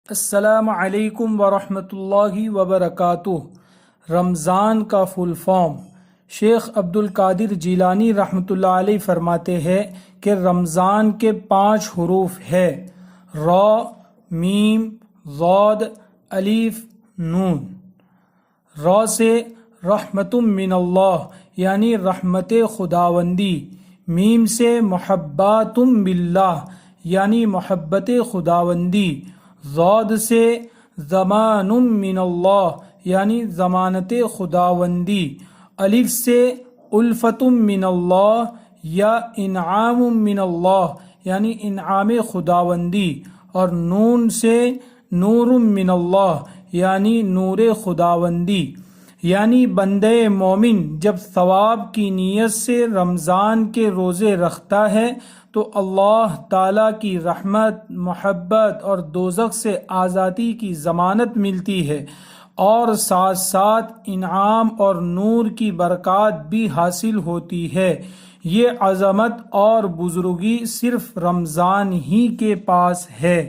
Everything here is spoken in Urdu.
السلام علیکم ورحمۃ اللہ وبرکاتہ۔ رمضان کا فل فارم۔ شیخ عبد القادر جیلانی رحمۃ اللہ علیہ فرماتے ہیں کہ رمضان کے 5 حروف ہے: را، میم، ضاد، الف، نون۔ را سے رحمت من اللہ یعنی رحمت خداوندی، میم سے محبات باللہ یعنی محبت خداوندی، ضاد سے ضمان من اللہ یعنی ضمانت خداوندی، الف سے الفت من اللہ یا انعام من اللہ یعنی انعام خداوندی، اور نون سے نور من اللہ یعنی نور خداوندی۔ یعنی بندے مومن جب ثواب کی نیت سے رمضان کے روزے رکھتا ہے تو اللہ تعالیٰ کی رحمت، محبت اور دوزخ سے آزادی کی ضمانت ملتی ہے، اور ساتھ ساتھ انعام اور نور کی برکات بھی حاصل ہوتی ہے۔ یہ عظمت اور بزرگی صرف رمضان ہی کے پاس ہے۔